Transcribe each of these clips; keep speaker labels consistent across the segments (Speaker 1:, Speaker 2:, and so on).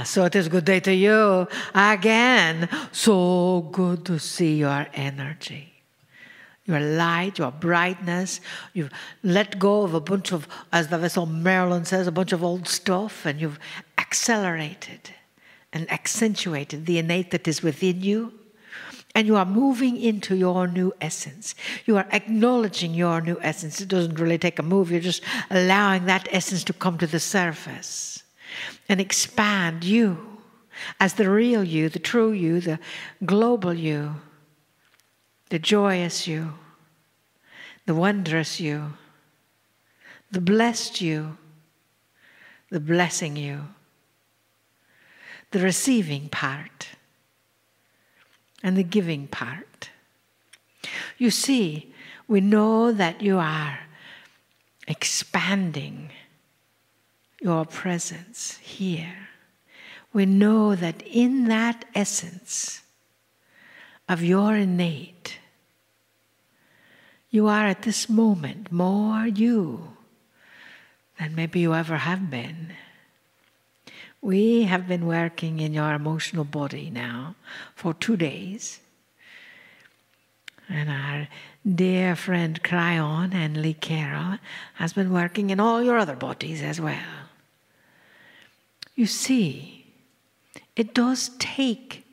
Speaker 1: So it is a good day to you again. So good to see your energy, your light, your brightness. You've let go of a bunch of, as the vessel Marilyn says, a bunch of old stuff, and you've accelerated and accentuated the innate that is within you. And you are moving into your new essence. You are acknowledging your new essence. It doesn't really take a move. You're just allowing that essence to come to the surface and expand you as the real you, the true you, the global you, the joyous you, the wondrous you, the blessed you, the blessing you, the receiving part, and the giving part. You see, we know that you are expanding your presence here. We know that in that essence of your innate, you are at this moment more you than maybe you ever have been. We have been working in your emotional body now for 2 days. And our dear friend Kryon and Carroll has been working in all your other bodies as well. You see, it does take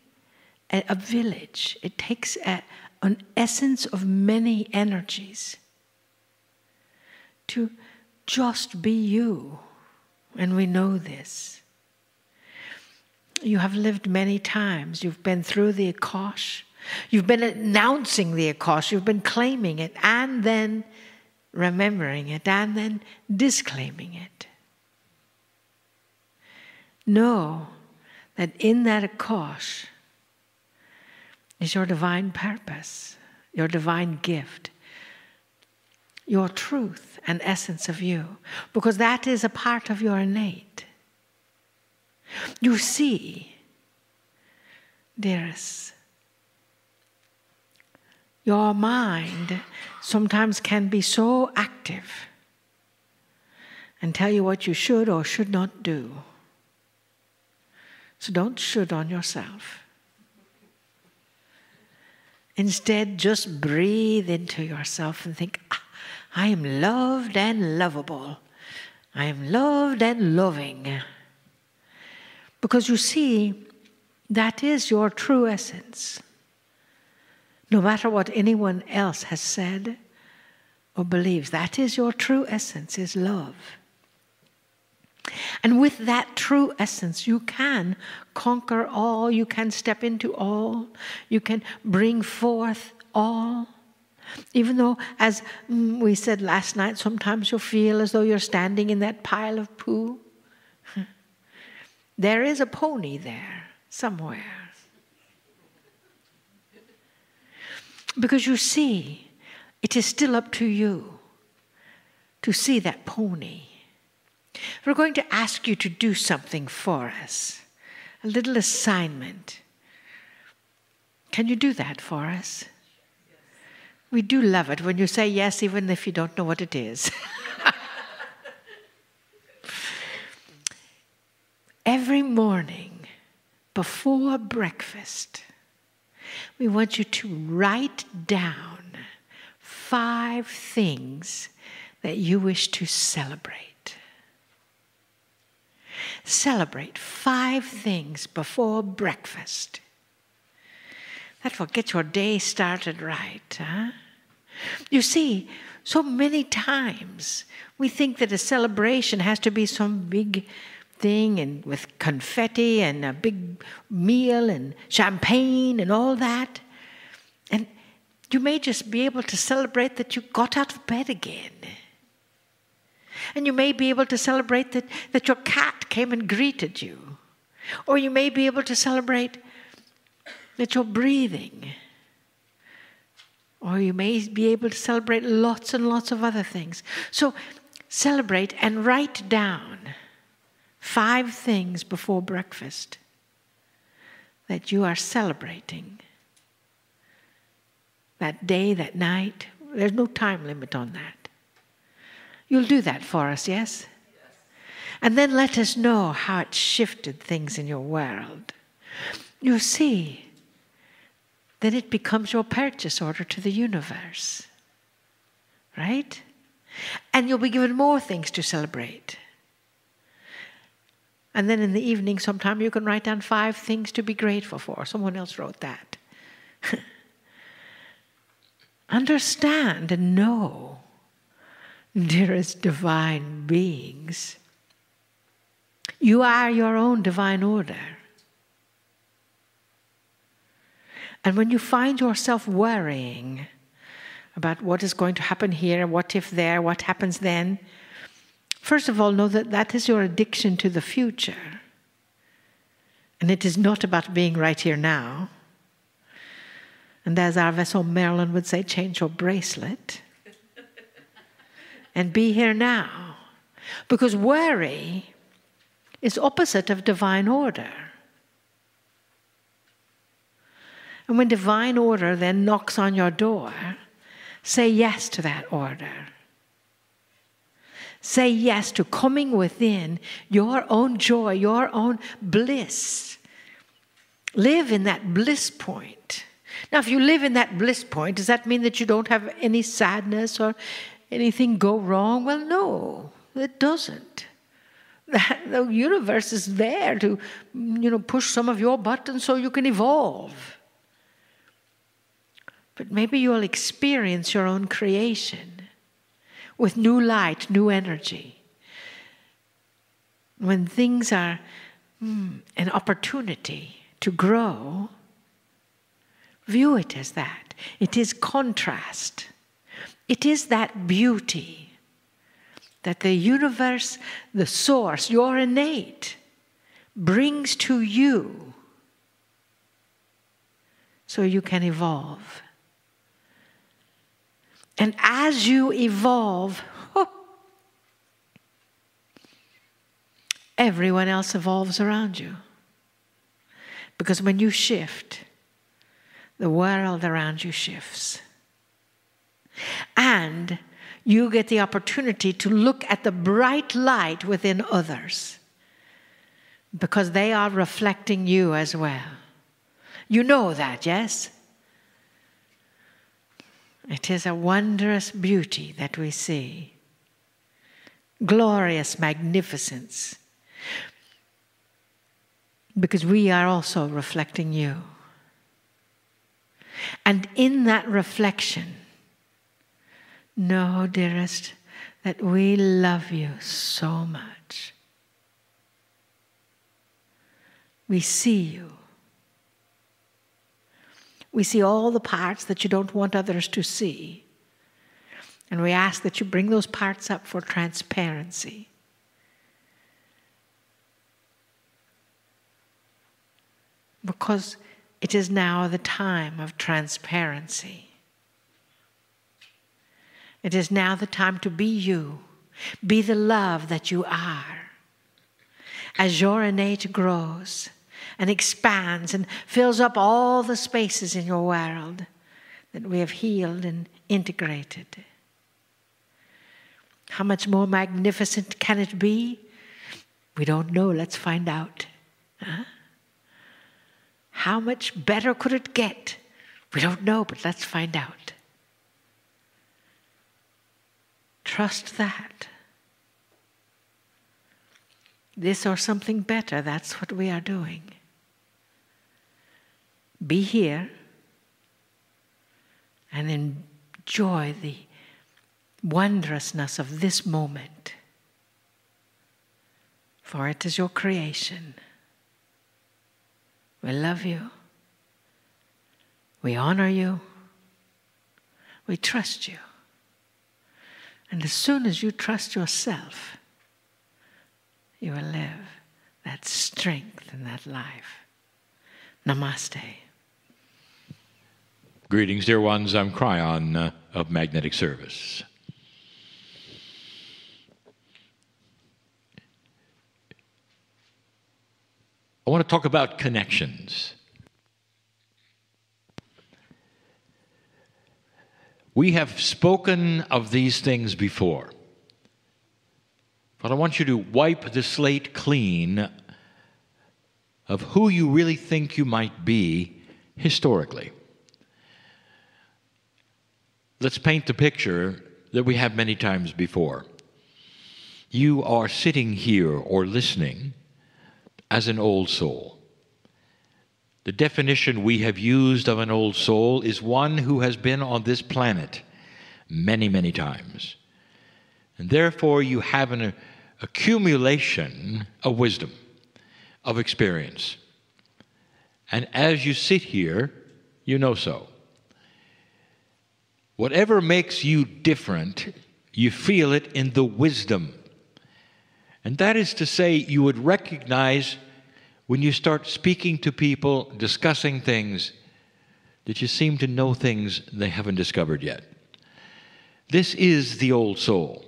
Speaker 1: a village. It takes an essence of many energies to just be you. And we know this. You have lived many times. You've been through the Akash. You've been announcing the Akash. You've been claiming it and then remembering it and then disclaiming it. Know that in that Akash is your divine purpose, your divine gift, your truth and essence of you, because that is a part of your innate. You see, dearest, your mind sometimes can be so active and tell you what you should or should not do. So don't should on yourself. Instead, just breathe into yourself and think, I am loved and lovable. I am loved and loving. Because you see, that is your true essence. No matter what anyone else has said or believes, that is your true essence, is love. And with that true essence, you can conquer all, you can step into all, you can bring forth all. Even though, as we said last night, sometimes you feel as though you're standing in that pile of poo. There is a pony there somewhere. Because you see, it is still up to you to see that pony. We're going to ask you to do something for us, a little assignment. Can you do that for us? We do love it when you say yes, even if you don't know what it is. Every morning before breakfast, we want you to write down 5 things that you wish to celebrate. Celebrate 5 things before breakfast. That will get your day started right. Huh? You see, so many times we think that a celebration has to be some big thing and with confetti and a big meal and champagne and all that. And you may just be able to celebrate that you got out of bed again. And you may be able to celebrate that your cat came and greeted you. Or you may be able to celebrate that you're breathing. Or you may be able to celebrate lots and lots of other things. So celebrate and write down 5 things before breakfast that you are celebrating. That day, that night. There's no time limit on that. You'll do that for us, yes? And then let us know how it shifted things in your world. You see, then it becomes your purchase order to the universe. Right? And you'll be given more things to celebrate. And then in the evening, sometime you can write down 5 things to be grateful for. Someone else wrote that. Understand and know, dearest divine beings, you are your own divine order. And when you find yourself worrying about what is going to happen here, what if there, what happens then, first of all, know that that is your addiction to the future. And it is not about being right here now. And as our vessel Marilyn would say, change your bracelet and be here now. Because worry is opposite of divine order. And when divine order then knocks on your door, say yes to that order. Say yes to coming within your own joy, your own bliss. Live in that bliss point. Now, if you live in that bliss point, does that mean that you don't have any sadness or anything go wrong? Well, no, it doesn't. The universe is there to, push some of your buttons so you can evolve. But maybe you'll experience your own creation with new light, new energy. When things are an opportunity to grow, view it as that. It is contrast. It is that beauty that the universe, the source, your innate, brings to you so you can evolve. And as you evolve, everyone else evolves around you. Because when you shift, the world around you shifts. And you get the opportunity to look at the bright light within others. Because they are reflecting you as well. You know that, yes? It is a wondrous beauty that we see. Glorious magnificence. Because we are also reflecting you. And in that reflection, know, dearest, that we love you so much. We see you. We see all the parts that you don't want others to see. And we ask that you bring those parts up for transparency. Because it is now the time of transparency. It is now the time to be you. Be the love that you are. As your innate grows and expands and fills up all the spaces in your world that we have healed and integrated. How much more magnificent can it be? We don't know. Let's find out. Huh? How much better could it get? We don't know, but let's find out. Trust that. This or something better, that's what we are doing. Be here and enjoy the wondrousness of this moment. For it is your creation. We love you. We honor you. We trust you. And as soon as you trust yourself, you will live that strength and that life. Namaste.
Speaker 2: Greetings, dear ones. I'm Kryon of Magnetic Service. I want to talk about connections. We have spoken of these things before. But I want you to wipe the slate clean of who you really think you might be historically. Let's paint the picture that we have many times before. You are sitting here or listening as an old soul. The definition we have used of an old soul is one who has been on this planet many, many times. And therefore you have an accumulation of wisdom, of experience. And as you sit here, you know so. Whatever makes you different, you feel it in the wisdom. And that is to say, you would recognize when you start speaking to people, discussing things, that you seem to know things they haven't discovered yet. This is the old soul.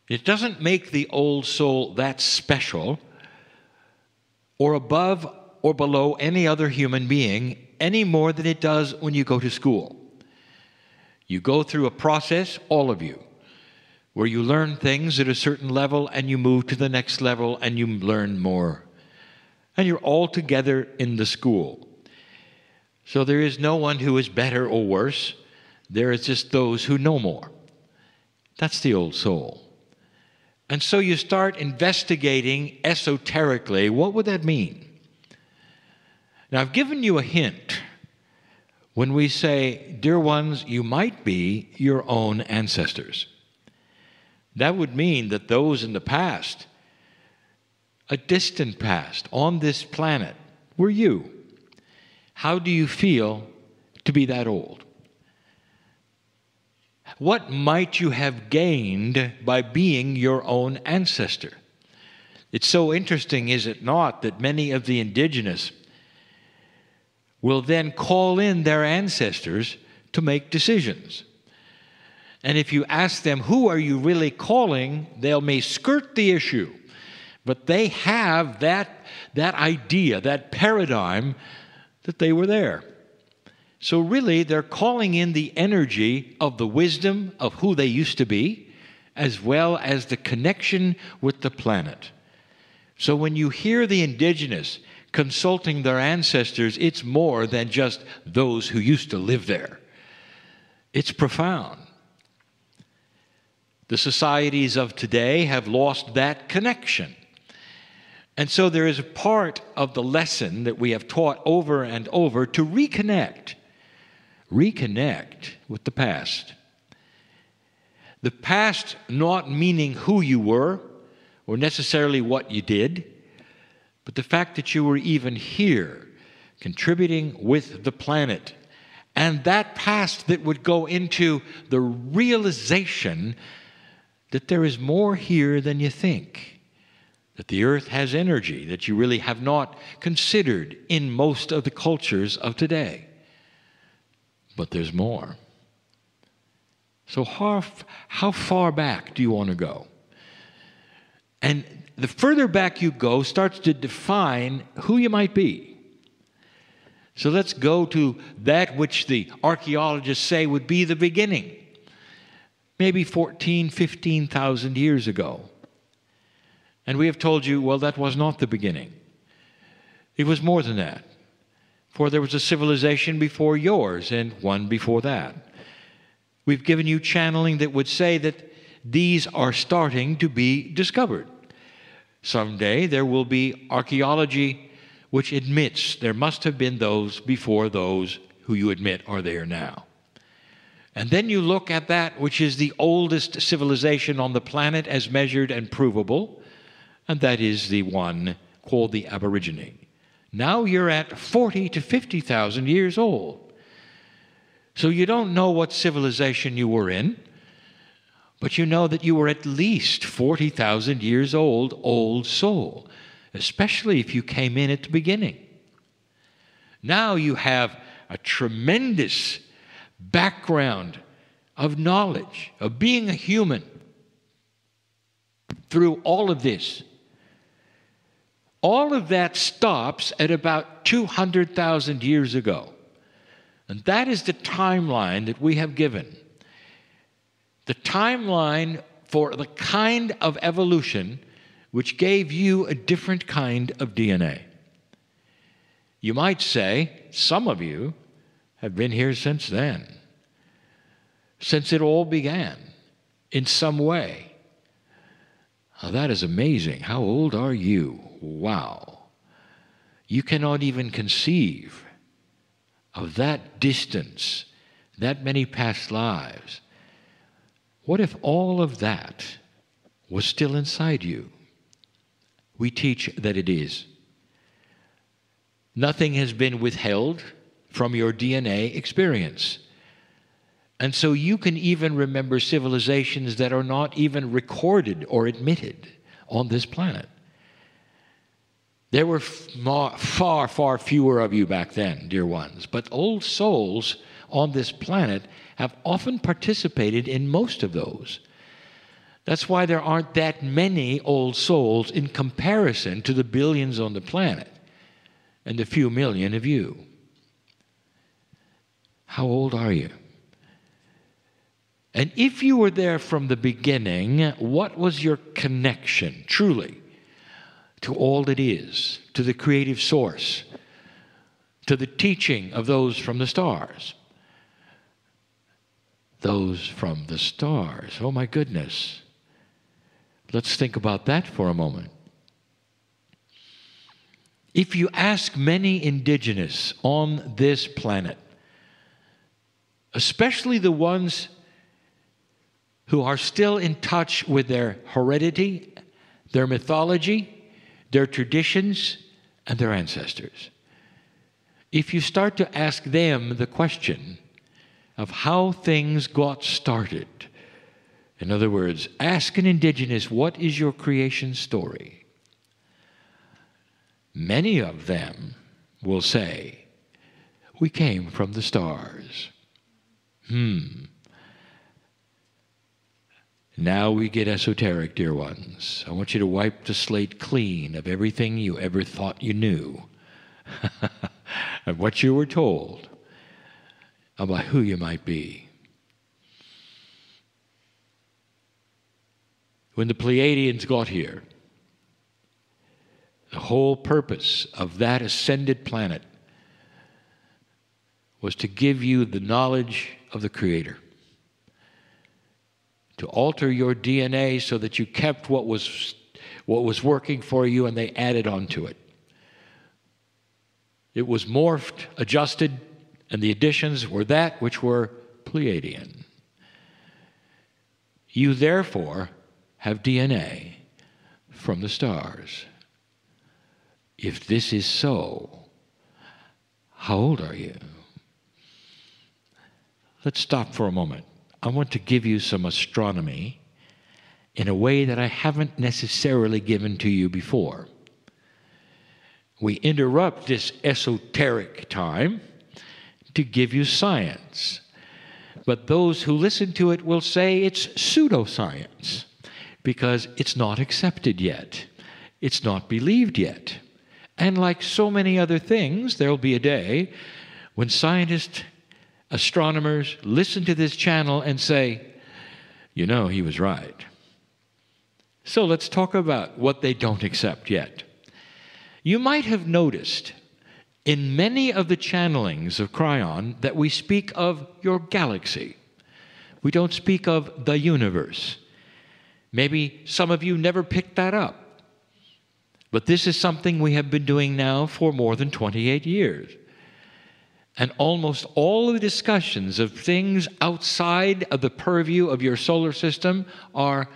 Speaker 2: It doesn't make the old soul that special or above or below any other human being any more than it does when you go to school. You go through a process, all of you, where you learn things at a certain level and you move to the next level and you learn more. And you're all together in the school. So there is no one who is better or worse. There is just those who know more. That's the old soul. And so you start investigating esoterically, what would that mean? Now, I've given you a hint when we say, dear ones, you might be your own ancestors. That would mean that those in the past, a distant past, on this planet, were you. How do you feel to be that old? What might you have gained by being your own ancestor? It's so interesting, is it not, that many of the indigenous will then call in their ancestors to make decisions. And if you ask them, who are you really calling, they may skirt the issue. But they have that idea, that paradigm, that they were there. So really, they're calling in the energy of the wisdom of who they used to be, as well as the connection with the planet. So when you hear the indigenous consulting their ancestors, it's more than just those who used to live there. It's profound. The societies of today have lost that connection. And so there is a part of the lesson that we have taught over and over to reconnect with the past. The past not meaning who you were or necessarily what you did, but the fact that you were even here, contributing with the planet. And that past that would go into the realization that there is more here than you think, that the earth has energy that you really have not considered in most of the cultures of today. But there's more. So how far back do you want to go? And the further back you go starts to define who you might be. So let's go to that which the archaeologists say would be the beginning. Maybe 14,000, 15,000 years ago. And we have told you, well, that was not the beginning. It was more than that. For there was a civilization before yours and one before that. We've given you channeling that would say that these are starting to be discovered. Someday there will be archaeology which admits there must have been those before those who you admit are there now. And then you look at that which is the oldest civilization on the planet as measured and provable, and that is the one called the Aborigine. Now you're at 40 to 50,000 years old. So you don't know what civilization you were in, but you know that you were at least 40,000 years old soul, especially if you came in at the beginning. Now you have a tremendous background of knowledge, of being a human through all of this. All of that stops at about 200,000 years ago. And that is the timeline that we have given. The timeline for the kind of evolution which gave you a different kind of DNA. You might say, some of you have been here since then, since it all began in some way. Now, that is amazing. How old are you? Wow. You cannot even conceive of that distance, that many past lives. What if all of that was still inside you? We teach that it is. Nothing has been withheld from your DNA experience. And so you can even remember civilizations that are not even recorded or admitted on this planet. There were far, far fewer of you back then, dear ones, but old souls on this planet have often participated in most of those. That's why there aren't that many old souls in comparison to the billions on the planet and the few million of you. How old are you? And if you were there from the beginning, what was your connection, truly, to all that is, to the creative source, to the teaching of those from the stars? Those from the stars. Oh my goodness. Let's think about that for a moment. If you ask many indigenous on this planet, especially the ones who are still in touch with their heredity, their mythology, their traditions, and their ancestors, if you start to ask them the question of how things got started, in other words, ask an indigenous, what is your creation story? Many of them will say, we came from the stars. Now we get esoteric, dear ones. I want you to wipe the slate clean of everything you ever thought you knew and what you were told about who you might be. When the Pleiadians got here, the whole purpose of that ascended planet was to give you the knowledge of the Creator, to alter your DNA so that you kept what was working for you and they added onto it. It was morphed, adjusted, and the additions were that which were Pleiadian. You therefore have DNA from the stars. If this is so, how old are you? Let's stop for a moment. I want to give you some astronomy in a way that I haven't necessarily given to you before. We interrupt this esoteric time to give you science. But those who listen to it will say it's pseudoscience because it's not accepted yet. It's not believed yet. And like so many other things, there'll be a day when scientists, astronomers listen to this channel and say, you know, he was right. So let's talk about what they don't accept yet. You might have noticed in many of the channelings of Kryon that we speak of your galaxy. We don't speak of the universe. Maybe some of you never picked that up. But this is something we have been doing now for more than 28 years. And almost all of the discussions of things outside of the purview of your solar system are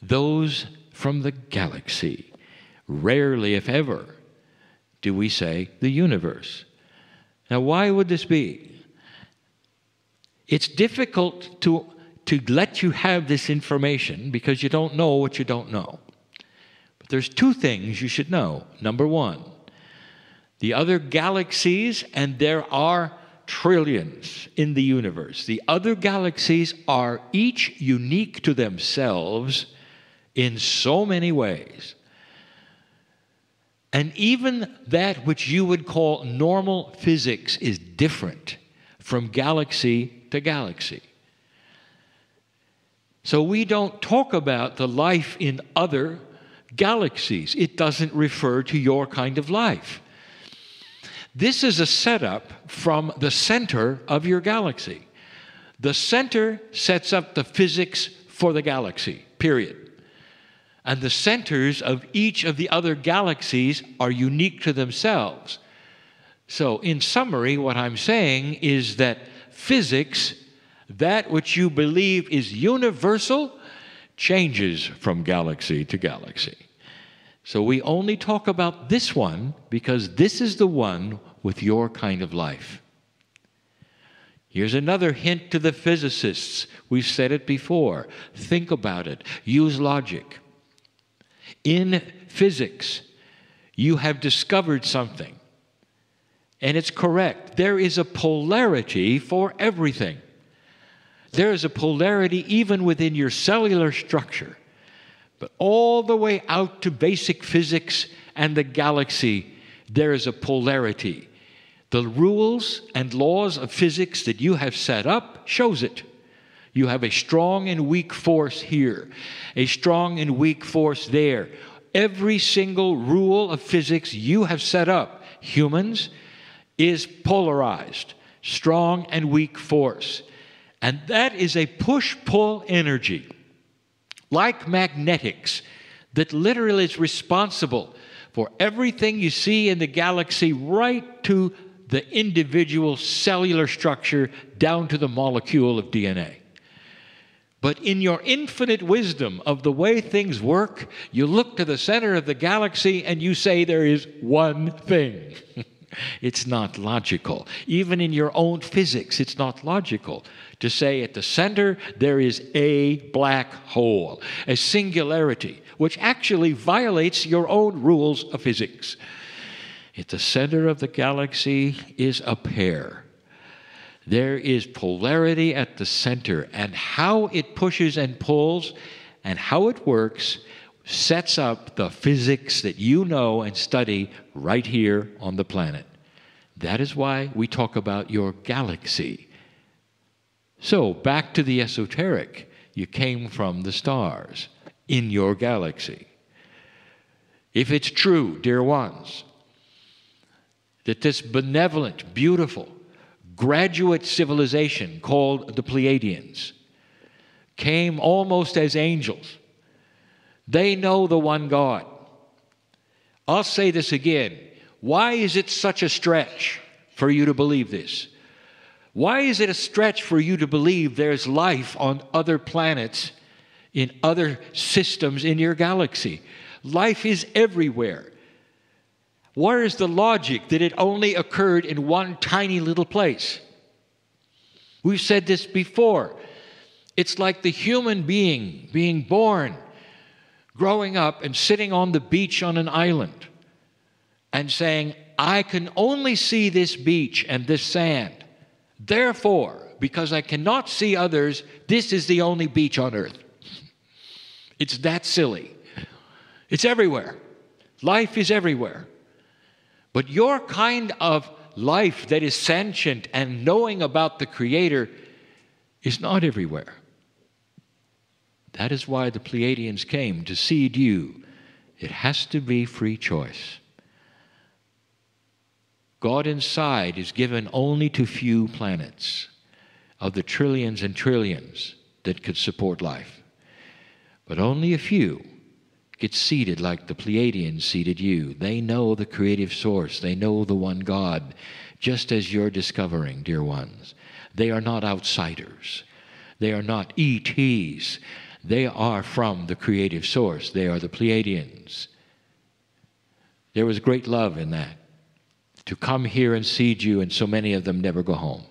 Speaker 2: those from the galaxy. Rarely, if ever, do we say the universe. Now, why would this be? It's difficult to let you have this information because you don't know what you don't know. But there's two things you should know. Number one, the other galaxies, and there are trillions in the universe, the other galaxies are each unique to themselves in so many ways. And even that which you would call normal physics is different from galaxy to galaxy. So we don't talk about the life in other galaxies. It doesn't refer to your kind of life. This is a setup from the center of your galaxy. The center sets up the physics for the galaxy, period. And the centers of each of the other galaxies are unique to themselves. So, in summary, what I'm saying is that physics, that which you believe is universal, changes from galaxy to galaxy. So we only talk about this one because this is the one with your kind of life. Here's another hint to the physicists. We've said it before. Think about it. Use logic. In physics, you have discovered something, and it's correct. There is a polarity for everything. There is a polarity even within your cellular structure. But all the way out to basic physics and the galaxy, there is a polarity. The rules and laws of physics that you have set up shows it. You have a strong and weak force here, a strong and weak force there. Every single rule of physics you have set up, humans, is polarized, strong and weak force. And that is a push-pull energy, like magnetics, that literally is responsible for everything you see in the galaxy, right to the individual cellular structure down to the molecule of DNA. But in your infinite wisdom of the way things work, you look to the center of the galaxy and you say there is one thing. It's not logical. Even in your own physics, it's not logical to say at the center there is a black hole, a singularity, which actually violates your own rules of physics. At the center of the galaxy is a pair. There is polarity at the center, and how it pushes and pulls and how it works sets up the physics that you know and study right here on the planet. That is why we talk about your galaxy. So, back to the esoteric. You came from the stars in your galaxy. If it's true, dear ones, that this benevolent, beautiful, graduate civilization called the Pleiadians came almost as angels, they know the one God. I'll say this again. Why is it such a stretch for you to believe this? Why is it a stretch for you to believe there's life on other planets, in other systems in your galaxy? Life is everywhere. Where is the logic that it only occurred in one tiny little place? We've said this before. It's like the human being born, growing up and sitting on the beach on an island and saying, I can only see this beach and this sand. Therefore, because I cannot see others, this is the only beach on earth. It's that silly. It's everywhere. Life is everywhere. But your kind of life that is sentient and knowing about the Creator is not everywhere. That is why the Pleiadians came to seed you. It has to be free choice. God inside is given only to few planets of the trillions and trillions that could support life. But only a few get seeded like the Pleiadians seeded you. They know the creative source. They know the one God, just as you're discovering, dear ones. They are not outsiders. They are not ETs. They are from the creative source. They are the Pleiadians. There was great love in that, to come here and seed you, and so many of them never go home.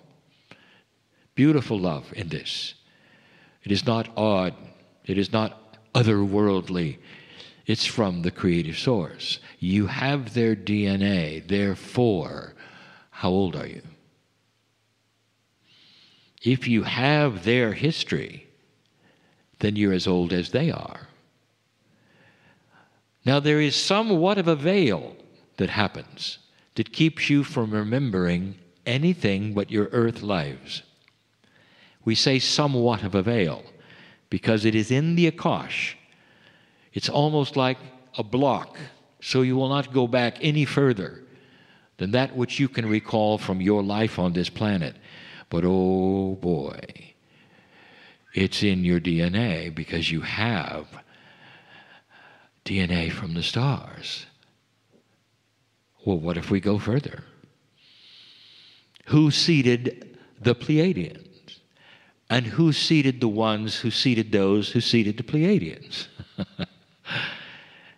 Speaker 2: Beautiful love in this. It is not odd. It is not otherworldly. It's from the creative source. You have their DNA. Therefore, how old are you? If you have their history, then you're as old as they are. Now, there is somewhat of a veil that happens that keeps you from remembering anything but your earth lives. We say somewhat of a veil because it is in the Akash. It's almost like a block, so you will not go back any further than that which you can recall from your life on this planet. But oh boy, it's in your DNA because you have DNA from the stars. Well, what if we go further? Who seeded the Pleiadians? And who seeded the ones who seeded those who seeded the Pleiadians?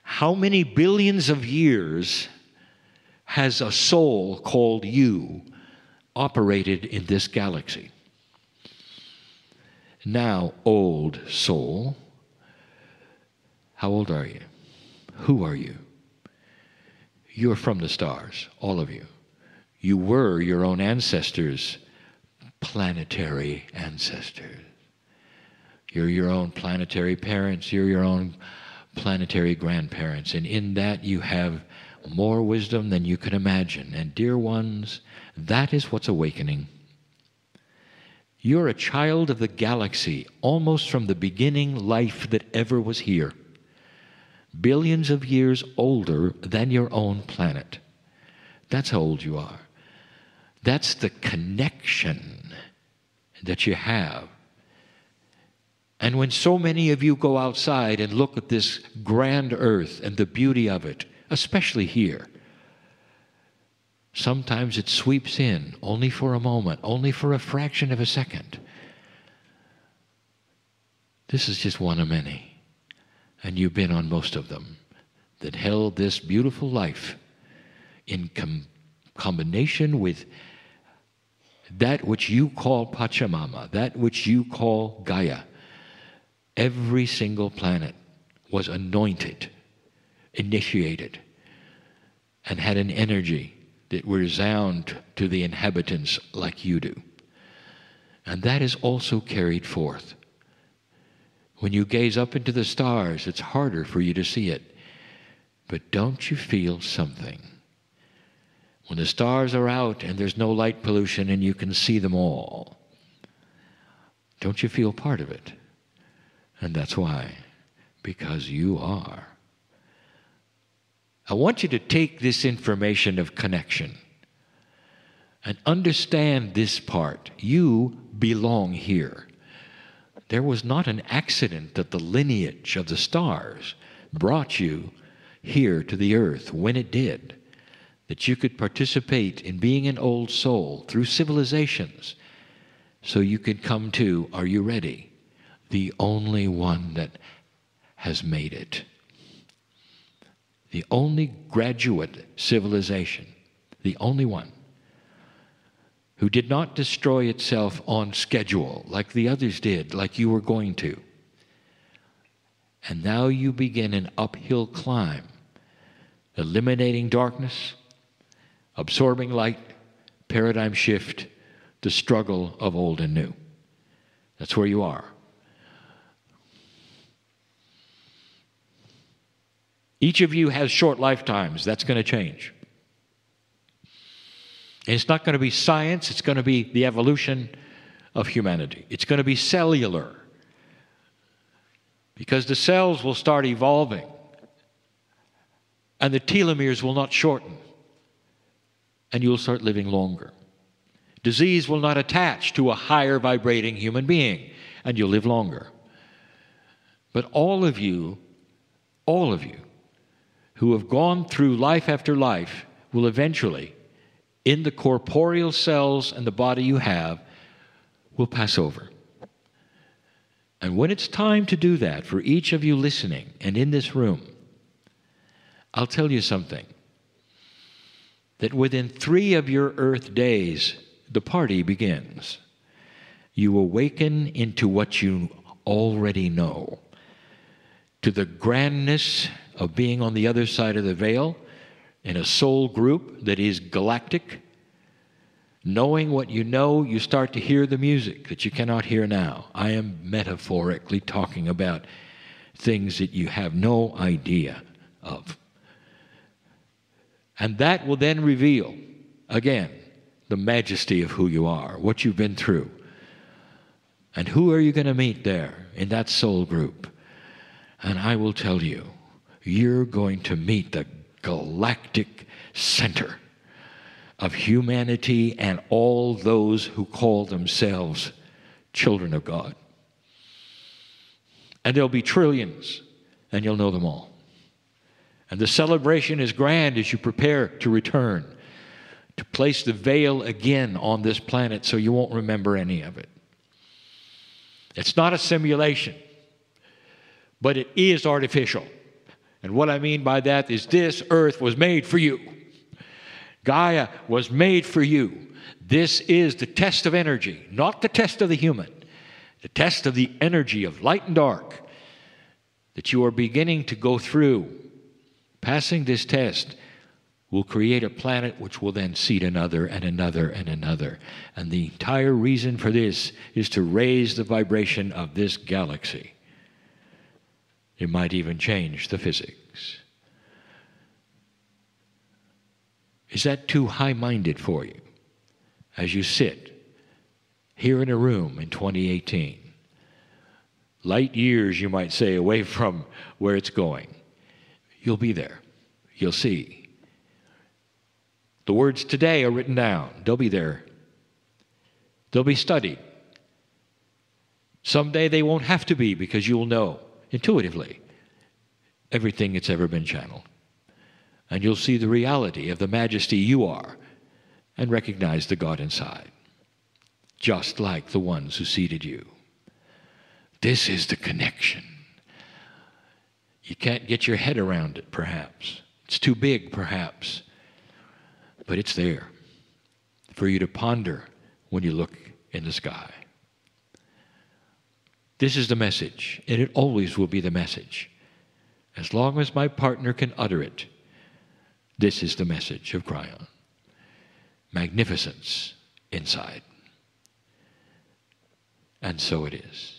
Speaker 2: How many billions of years has a soul called you operated in this galaxy? Now, old soul, how old are you? Who are you? You're from the stars, all of you. You were your own ancestors, planetary ancestors. You're your own planetary parents. You're your own planetary grandparents. And in that you have more wisdom than you can imagine. And dear ones, that is what's awakening. You're a child of the galaxy, almost from the beginning life that ever was here. Billions of years older than your own planet. That's how old you are. That's the connection that you have. And when so many of you go outside and look at this grand earth and the beauty of it, especially here, sometimes it sweeps in only for a moment, only for a fraction of a second. This is just one of many, and you've been on most of them, that held this beautiful life in combination with that which you call Pachamama, that which you call Gaia. Every single planet was anointed, initiated, and had an energy that resound to the inhabitants like you do. And that is also carried forth. When you gaze up into the stars, it's harder for you to see it. But don't you feel something? When the stars are out and there's no light pollution and you can see them all, don't you feel part of it? And that's why, because you are. I want you to take this information of connection and understand this part. You belong here. There was not an accident that the lineage of the stars brought you here to the earth when it did, that you could participate in being an old soul through civilizations so you could come to, are you ready? The only one that has made it. The only graduate civilization, the only one, who did not destroy itself on schedule like the others did, like you were going to. And now you begin an uphill climb, eliminating darkness, absorbing light, paradigm shift, the struggle of old and new. That's where you are. Each of you has short lifetimes. That's going to change. And it's not going to be science. It's going to be the evolution of humanity. It's going to be cellular. Because the cells will start evolving. And the telomeres will not shorten. And you'll start living longer. Disease will not attach to a higher vibrating human being. And you'll live longer. But all of you, who have gone through life after life will eventually, in the corporeal cells and the body you have, will pass over. And when it's time to do that, for each of you listening and in this room, I'll tell you something. That within 3 of your earth days, the party begins. You awaken into what you already know, to the grandness of being on the other side of the veil in a soul group that is galactic. Knowing what you know, you start to hear the music that you cannot hear now. I am metaphorically talking about things that you have no idea of. And that will then reveal, again, the majesty of who you are, what you've been through. And who are you going to meet there in that soul group? And I will tell you, you're going to meet the galactic center of humanity and all those who call themselves children of God. And there'll be trillions, and you'll know them all. And the celebration is grand as you prepare to return, to place the veil again on this planet so you won't remember any of it. It's not a simulation, but it is artificial. And what I mean by that is this earth was made for you. Gaia was made for you. This is the test of energy, not the test of the human, the test of the energy of light and dark that you are beginning to go through. Passing this test will create a planet which will then seed another and another and another. And the entire reason for this is to raise the vibration of this galaxy. It might even change the physics. Is that too high-minded for you as you sit here in a room in 2018? Light years, you might say, away from where it's going. You'll be there. You'll see. The words today are written down. They'll be there. They'll be studied. Someday they won't have to be, because you'll know intuitively everything that's ever been channeled. And you'll see the reality of the majesty you are and recognize the God inside, just like the ones who seeded you. This is the connection. You can't get your head around it, perhaps. It's too big, perhaps. But it's there for you to ponder when you look in the sky. This is the message, and it always will be the message. As long as my partner can utter it, this is the message of Kryon. Magnificence inside. And so it is.